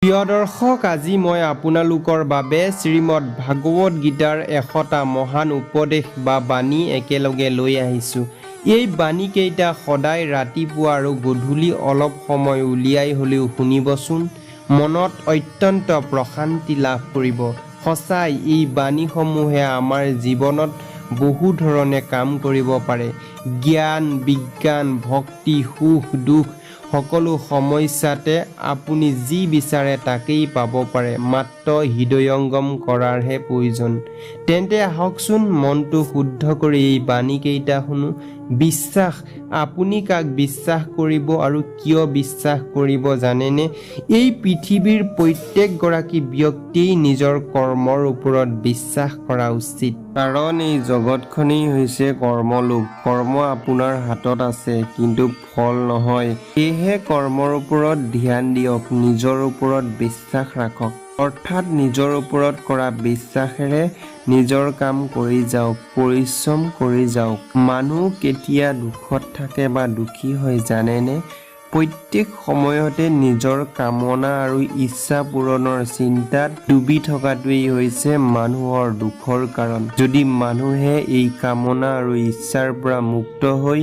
প্ৰিয় দৰ্শক, আজি মই আপোনালোকৰ বাবে শ্ৰীমদ ভাগৱত গীতাৰ 100টা মহান উপদেশ বা বাণী একেলগে লৈ আহিছোঁ। এই বাণীকেইটা সদায় ৰাতিপুৱা আৰু গধূলি অলপ সময় উলিয়াই হ'লেও শুনিবচোন। মনত অত্যন্ত প্ৰশান্তি লাভ কৰিব। সঁচাই এই বাণীসমূহে আমাৰ জীৱনত বহু ধৰণে কাম কৰিব পাৰে। জ্ঞান, বিজ্ঞান, ভক্তি, সুখ, দুখ সকলো সমস্যাতে আপুনি যি বিচাৰে তাকেই পাব পাৰে। মাত্ৰ হৃদয়ংগম কৰাৰহে প্ৰয়োজন। তেন্তে আহকচোন মনটো শুদ্ধ কৰি এই বাণীকেইটা শুনো। বিশ্বাস, আপুনি কাক বিশ্বাস কৰিব আৰু কিয় বিশ্বাস কৰিব জানেনে? এই পৃথিৱীৰ প্ৰত্যেকগৰাকী ব্যক্তিয়েই নিজৰ কৰ্মৰ ওপৰত বিশ্বাস কৰা উচিত। কাৰণ এই জগতখনেই হৈছে কৰ্মলোক। কৰ্ম আপোনাৰ হাতত আছে, কিন্তু ফল নহয়। সেয়েহে কৰ্মৰ ওপৰত ধ্যান দিয়ক, নিজৰ ওপৰত বিশ্বাস ৰাখক। অৰ্থাৎ নিজৰ ওপৰত কৰা বিশ্বাসেৰে নিজৰ কাম কৰি যাওক, পৰিশ্ৰম কৰি যাওক। মানুহ কেতিয়া দুখত থাকে বা দুখী হয় জানেনে? প্ৰত্যেক সময়তে নিজৰ কামনা আৰু ইচ্ছা পূৰণৰ চিন্তাত ডুবি থকাটোৱেই হৈছে মানুহৰ দুখৰ কাৰণ। যদি মানুহে এই কামনা আৰু ইচ্ছাৰ পৰা মুক্ত হৈ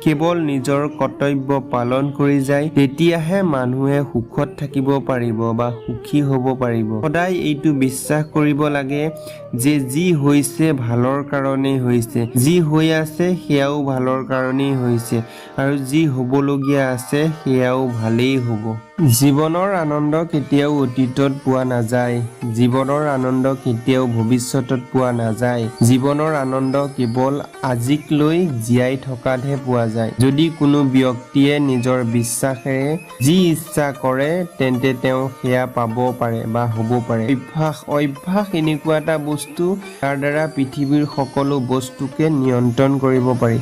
কেৱল নিজৰ কৰ্তব্য পালন কৰি যায়, তেতিয়াহে মানুহে সুখত থাকিব পাৰিব বা সুখী হ'ব পাৰিব। সদায় এইটো বিশ্বাস কৰিব লাগে যে যি হৈছে ভালৰ কাৰণেই হৈছে, যি হৈ আছে সেয়াও ভালৰ কাৰণেই হৈছে, আৰু যি হ'বলগীয়া আছে সেয়াও ভালেই হ'ব। জীৱনৰ আনন্দ কেতিয়াও অতীতত পোৱা নাযায়। জীৱনৰ আনন্দ কেতিয়াও ভৱিষ্যতত পোৱা নাযায়। জীৱনৰ আনন্দ কেৱল আজিক লৈ জীয়াই থকাতহে পোৱা যায়। যদি কোনো ব্যক্তিয়ে নিজৰ বিশ্বাসেৰে যি ইচ্ছা কৰে তেন্তে তেওঁ সেয়া পাব পাৰে বা হ'ব পাৰে। অভ্যাস এনেকুৱা এটা বস্তু যাৰ দ্বাৰা পৃথিৱীৰ সকলো বস্তুকে নিয়ন্ত্ৰণ কৰিব পাৰি।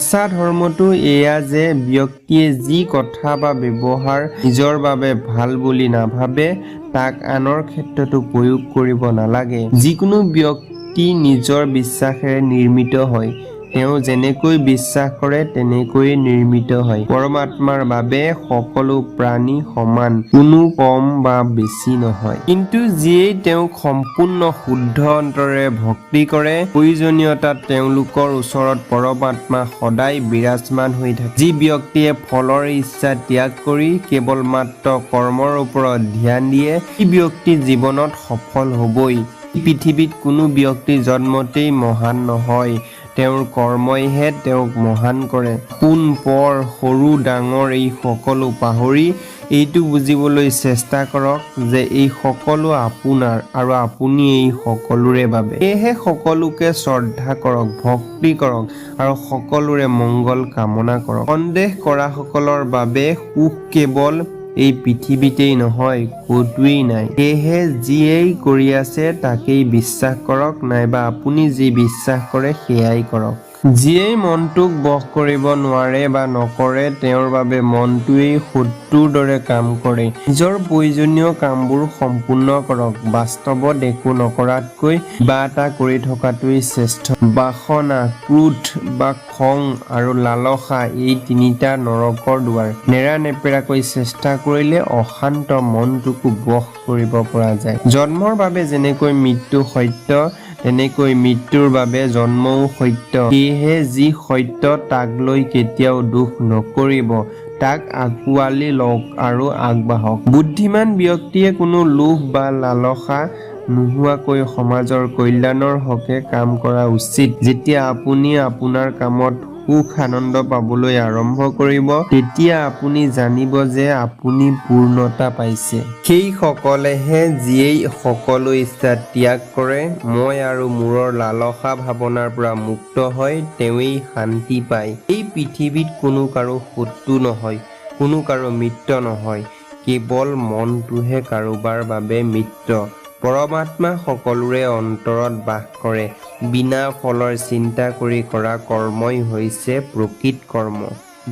সঁচা ধৰ্মটো এয়া যে ব্যক্তিয়ে যি কথা বা ব্যৱহাৰ নিজৰ বাবে ভাল বুলি নাভাবে তাক আনৰ ক্ষেত্ৰতো প্ৰয়োগ কৰিব নালাগে। যিকোনো ব্যক্তি নিজৰ বিশ্বাসেৰে নিৰ্মিত হয়। তেওঁ যেনেকৈ বিশ্বাস কৰে তেনেকৈয়ে নিৰ্মিত হয়। পৰমাত্মাৰ বাবে সকলো প্ৰাণী সমান, কোনো কম বা বেছি নহয়। কিন্তু যিয়েই তেওঁক সম্পূৰ্ণ শুদ্ধ অন্তৰেৰে ভক্তি কৰে, প্ৰয়োজনীয়তাত তেওঁলোকৰ ওচৰত পৰমাত্মা সদায় বিৰাজমান হৈ থাকে। যি ব্যক্তিয়ে ফলৰ ইচ্ছা ত্যাগ কৰি কেৱল মাত্ৰ কৰ্মৰ ওপৰত ধ্যান দিয়ে, সেই ব্যক্তি জীৱনত সফল হ'বই। পৃথিৱীত কোনো ব্যক্তি জন্মতেই মহান নহয়, তেওঁৰ কৰ্মইহে তেওঁক মহান কৰে। পোন পৰ, সৰু ডাঙৰ এই সকলো পাহৰি এইটো বুজিবলৈ চেষ্টা কৰক যে এই সকলো আপোনাৰ আৰু আপুনি এই সকলোৰে বাবে। সেয়েহে সকলোকে শ্ৰদ্ধা কৰক, ভক্তি কৰক আৰু সকলোৰে মংগল কামনা কৰক। সন্দেহ কৰাসকলৰ বাবে সুখ কেৱল এই পৃথিৱীতেই নহয়, ক'তোৱেই নাই। সেয়েহে যিয়েই কৰি আছে তাকেই বিশ্বাস কৰক, নাইবা আপুনি যি বিশ্বাস কৰে সেয়াই কৰক। যিয়েই মনটোক বশ কৰিব নোৱাৰে বা নকৰে, তেওঁৰ বাবে মনটোৱেই শত্ৰুৰ দৰে কাম কৰে। নিজৰ প্ৰয়োজনীয় কামবোৰ সম্পূৰ্ণ কৰক। বাস্তৱত একো নকৰাতকৈ কিবা এটা কৰি থকাটোৱেই শ্ৰেষ্ঠ। বাসনা, ক্ৰোধ বা খং আৰু লালসা এই তিনিটা নৰকৰ দুৱাৰ। নেৰানেপেৰাকৈ চেষ্টা কৰিলে অশান্ত মনটোকো বশ কৰিব পৰা যায়। জন্মৰ বাবে যেনেকৈ মৃত্যু সত্য, তেনেকৈ মৃত্যুৰ বাবে জন্মও সত্য। সেয়েহে যি সত্য তাক লৈ কেতিয়াও দুখ নকৰিব, তাক আঁকোৱালি লওক আৰু আগবাঢ়ক। বুদ্ধিমান ব্যক্তিয়ে কোনো লোভ বা লালসা নোহোৱাকৈ সমাজৰ কল্যাণৰ হকে কাম কৰা উচিত। যেতিয়া আপুনি আপোনাৰ কামত সুখ আনন্দ পাবলৈ আৰম্ভ কৰিব, তেতিয়া আপুনি জানিব যে আপুনি পূৰ্ণতা পাইছে। সেই সকলেহে যিয়েই সকলো ইচ্ছা ত্যাগ কৰে, মই আৰু মোৰৰ লালসা ভাৱনাৰ পৰা মুক্ত হয়, তেওঁৱেই শান্তি পায়। এই পৃথিৱীত কোনো কাৰো শত্ৰু নহয়, কোনো কাৰো মিত্ৰ নহয়, কেৱল মনটোহে কাৰোবাৰ বাবে মিত্ৰ। পৰমাত্মা সকলোৰে অন্তৰত বাস কৰে। বিনা ফলৰ চিন্তা কৰি কৰা কৰ্মই হৈছে প্ৰকৃত কৰ্ম।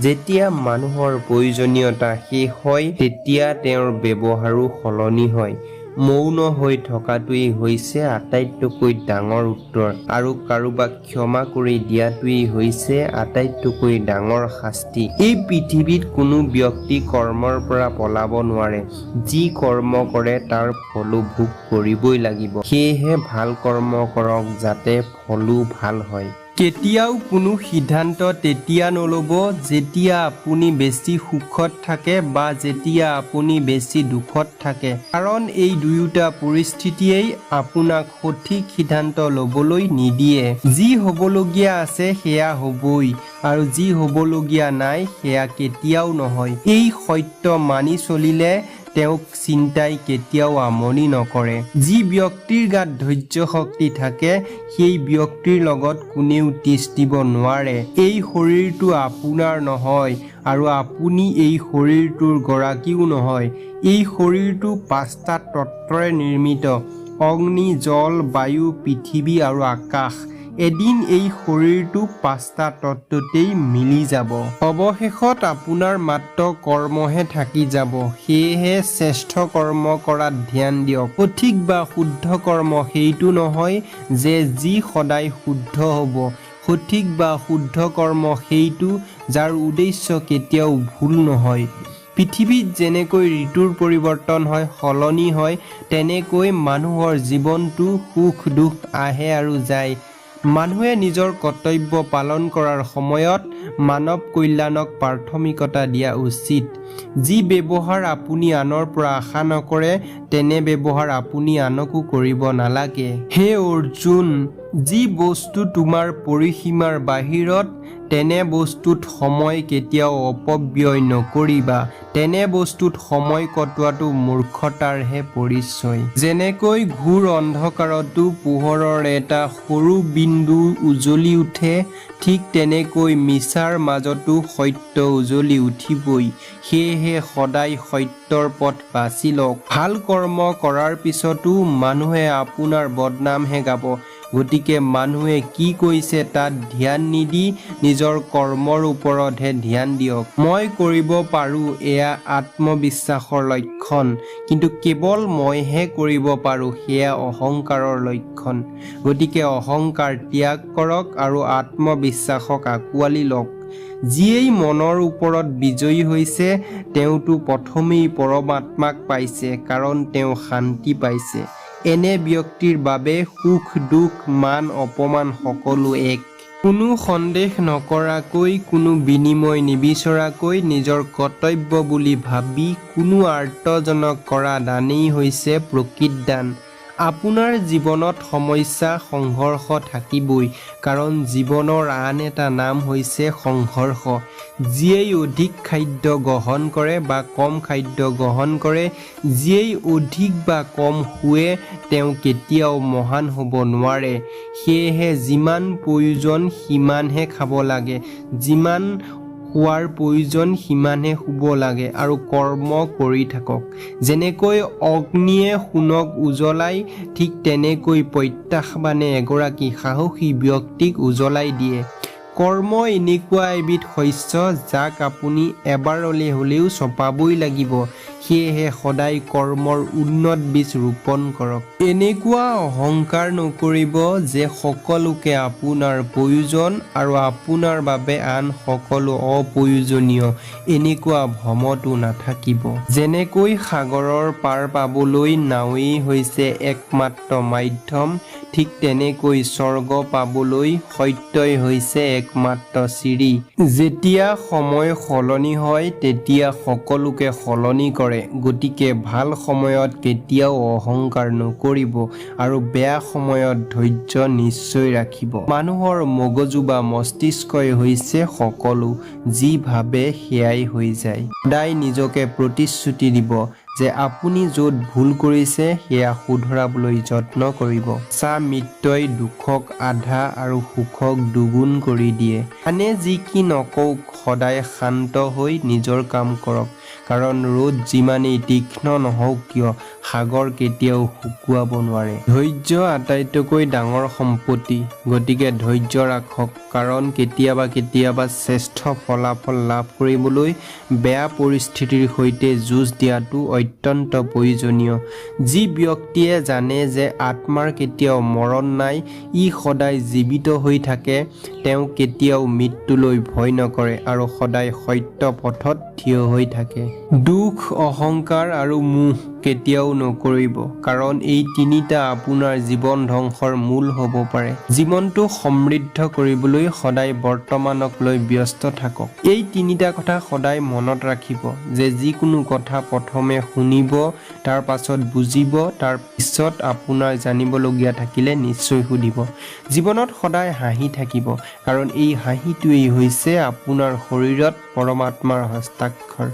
যেতিয়া মানুহৰ প্ৰয়োজনীয়তা শেষ হয়, তেতিয়া তেওঁৰ ব্যৱহাৰো সলনি হয়। মৌন হৈ থকাটোৱেই হৈছে আটাইতকৈ ডাঙৰ উত্তৰ আৰু কাৰোবাক ক্ষমা কৰি দিয়াটোৱেই হৈছে আটাইতকৈ ডাঙৰ শাস্তি। এই পৃথিৱীত কোনো ব্যক্তি কৰ্মৰ পৰা পলাব নোৱাৰে। যি কৰ্ম কৰে তাৰ ফলো ভোগ কৰিবই লাগিব। সেয়েহে ভাল কৰ্ম কৰক যাতে ফলো ভাল হয়। কেতিয়াও কোনো সিদ্ধান্ত তেতিয়া নল'ব যেতিয়া আপুনি বেছি সুখত থাকে বা যেতিয়া আপুনি বেছি দুখত থাকে, কাৰণ এই দুয়োটা পৰিস্থিতিয়েই আপোনাক সঠিক সিদ্ধান্ত ল'বলৈ নিদিয়ে। যি হ'বলগীয়া আছে সেয়া হ'বই আৰু যি হ'বলগীয়া নাই সেয়া কেতিয়াও নহয়। এই সত্য মানি চলিলে তেওঁক চিন্তাই কেতিয়াও আমনি নকৰে। যি ব্যক্তিৰ গাত ধৈৰ্য শক্তি থাকে সেই ব্যক্তিৰ লগত কোনেও তিচ দিব নোৱাৰে। এই শৰীৰটো আপোনাৰ নহয় আৰু আপুনি এই শৰীৰটোৰ গৰাকীও নহয়। এই শৰীৰটো 5টা তত্ত্বৰে নিৰ্মিত: অগ্নি, জল, বায়ু, পৃথিৱী আৰু আকাশ। এদিন এই শৰীৰটো 5টা তত্ত্বতেই মিলি যাব। অৱশেষত আপোনাৰ মাত্ৰ কৰ্মহে থাকি যাব। সেয়েহে শ্ৰেষ্ঠ কৰ্ম কৰাত ধ্যান দিয়ক। সঠিক বা শুদ্ধ কৰ্ম সেইটো নহয় যে যি সদায় শুদ্ধ হ'ব। সঠিক বা শুদ্ধ কৰ্ম সেইটো যাৰ উদ্দেশ্য কেতিয়াও ভুল নহয়। পৃথিৱীত যেনেকৈ ঋতুৰ পৰিৱৰ্তন হয়, সলনি হয়, তেনেকৈ মানুহৰ জীৱনটো সুখ দুখ আহে আৰু যায়। মানুহে নিজৰ কৰ্তব্য পালন কৰাৰ সময়ত মানৱ কল্যাণক প্ৰাথমিকতা দিয়া উচিত। যি ব্যৱহাৰ আপুনি আনৰ পৰা আশা নকৰে তেনে ব্যৱহাৰ আপুনি আনকো কৰিব নালাগে। হে অৰ্জুন, যি বস্তু তোমাৰ পৰিসীমাৰ বাহিৰত তেনে বস্তুত সময় কেতিয়াও অপব্যয় নকৰিবা। তেনে বস্তুত সময় কটোৱাটো মূৰ্খতাৰহে পৰিচয়। যেনেকৈ ঘোৰ অন্ধকাৰতো পোহৰৰ এটা সৰু বিন্দু উজ্বলি উঠে, ঠিক তেনেকৈ মিছাৰ মাজতো সত্য উজ্বলি উঠিবই। সেয়েহে সদায় সত্যৰ পথ বাছি লওক। ভাল কৰ্ম কৰাৰ পিছতো মানুহে আপোনাৰ বদনামহে গাব। গতিকে মানুহে কি কৈছে তাত ধ্যান নিদি নিজৰ কৰ্মৰ ওপৰতহে ধ্যান দিয়ক। মই কৰিব পাৰোঁ এয়া আত্মবিশ্বাসৰ লক্ষণ, কিন্তু কেৱল মইহে কৰিব পাৰোঁ সেয়া অহংকাৰৰ লক্ষণ। গতিকে অহংকাৰ ত্যাগ কৰক আৰু আত্মবিশ্বাসক আঁকোৱালি লওক। যিয়েই মনৰ ওপৰত বিজয়ী হৈছে তেওঁতো প্ৰথমেই পৰমাত্মাক পাইছে, কাৰণ তেওঁ শান্তি পাইছে। এনে ব্যক্তিৰ বাবে সুখ দুখ মান অপমান সকলো এক। কোনো সন্দেহ নকৰাকৈ, কোনো বিনিময় নিবিচৰাকৈ নিজৰ কৰ্তব্য বুলি ভাবি কোনো আৰ্তজনক কৰা দানেই হৈছে প্ৰকৃত দান। আপোনাৰ জীৱনত সমস্যা সংঘৰ্ষ থাকিবই, কাৰণ জীৱনৰ আন এটা নাম হৈছে সংঘৰ্ষ। যিয়েই অধিক খাদ্য গ্ৰহণ কৰে বা কম খাদ্য গ্ৰহণ কৰে, যিয়েই অধিক বা কম শুৱে, তেওঁ কেতিয়াও মহান হ'ব নোৱাৰে। সেয়েহে যিমান প্ৰয়োজন সিমানহে খাব লাগে, যিমান শুৱাৰ প্ৰয়োজন সিমানহে শুব লাগে আৰু কৰ্ম কৰি থাকক। যেনেকৈ অগ্নিয়ে সোণক উজ্বলাই, ঠিক তেনেকৈ প্ৰত্যাহ্বানে এগৰাকী সাহসী ব্যক্তিক উজ্বলাই দিয়ে। কৰ্ম এনেকুৱা এবিধ শস্য যাক আপুনি এবাৰলৈ হ'লেও চপাবই লাগিব। সেয়েহে সদায় কৰ্মৰ উন্নত বীজ ৰোপণ কৰক। এনেকুৱা অহংকাৰ নকৰিব যে সকলোকে আপোনাৰ প্ৰয়োজন আৰু আপোনাৰ বাবে আন সকলো অপ্ৰয়োজনীয়। এনেকুৱা ভ্ৰমতো নাথাকিব। যেনেকৈ সাগৰৰ পাৰ পাবলৈ নাৱেই হৈছে একমাত্ৰ মাধ্যম, ঠিক তেনেকৈ স্বৰ্গ পাবলৈ সত্যই হৈছে একমাত্ৰ চিৰি। যেতিয়া সময় সলনি হয় তেতিয়া সকলোকে সলনি কৰে। গতিকে ভাল সময়ত কেতিয়াও অহংকাৰ নকৰিব আৰু বেয়া সময়ত ধৈৰ্য নিশ্চয় ৰাখিব। মানুহৰ মগজু বা মস্তিষ্কই হৈছে সকলো, যি ভাবে সেয়াই হৈ যায়। সদায় নিজকে প্ৰতিশ্ৰুতি দিব যে আপুনি য'ত ভুল কৰিছে সেয়া শুধৰাবলৈ যত্ন কৰিব। সঁচা মিত্ৰই দুখক আধা আৰু সুখক দুগুণ কৰি দিয়ে। আনে যি কি নকওক সদায় শান্ত হৈ নিজৰ কাম কৰক, কাৰণ ৰ'দ যিমানেই তীক্ষ্ণ নহওক কিয় সাগৰ কেতিয়াও শুকুৱাব নোৱাৰে। ধৈৰ্য আটাইতকৈ ডাঙৰ সম্পত্তি, গতিকে ধৈৰ্য ৰাখক, কাৰণ কেতিয়াবা শ্ৰেষ্ঠ ফলাফল লাভ কৰিবলৈ বেয়া পৰিস্থিতিৰ সৈতে যুঁজ দিয়াটো অত্যন্ত প্ৰয়োজনীয়। যি ব্যক্তিয়ে জানে যে আত্মাৰ কেতিয়াও মৰণ নাই, ই সদায় জীৱিত হৈ থাকে, তেওঁ কেতিয়াও মৃত্যুলৈ ভয় নকৰে আৰু সদায় সত্য পথত থিয় হৈ থাকে। দুখ, অহংকাৰ আৰু মোহ কেতিয়াও নকৰিব, কাৰণ এই তিনিটা আপোনাৰ জীৱন ধ্বংসৰ মূল হ'ব পাৰে। জীৱনটো সমৃদ্ধ কৰিবলৈ সদায় বৰ্তমানক লৈ ব্যস্ত থাকক। এই তিনিটা কথা সদায় মনত ৰাখিব যে যিকোনো কথা প্ৰথমে শুনিব, তাৰ পাছত বুজিব, তাৰ পিছত আপোনাৰ জানিবলগীয়া থাকিলে নিশ্চয় সুধিব। জীৱনত সদায় হাঁহি থাকিব, কাৰণ এই হাঁহিটোৱেই হৈছে আপোনাৰ শৰীৰত পৰমাত্মাৰ হস্তাক্ষৰ।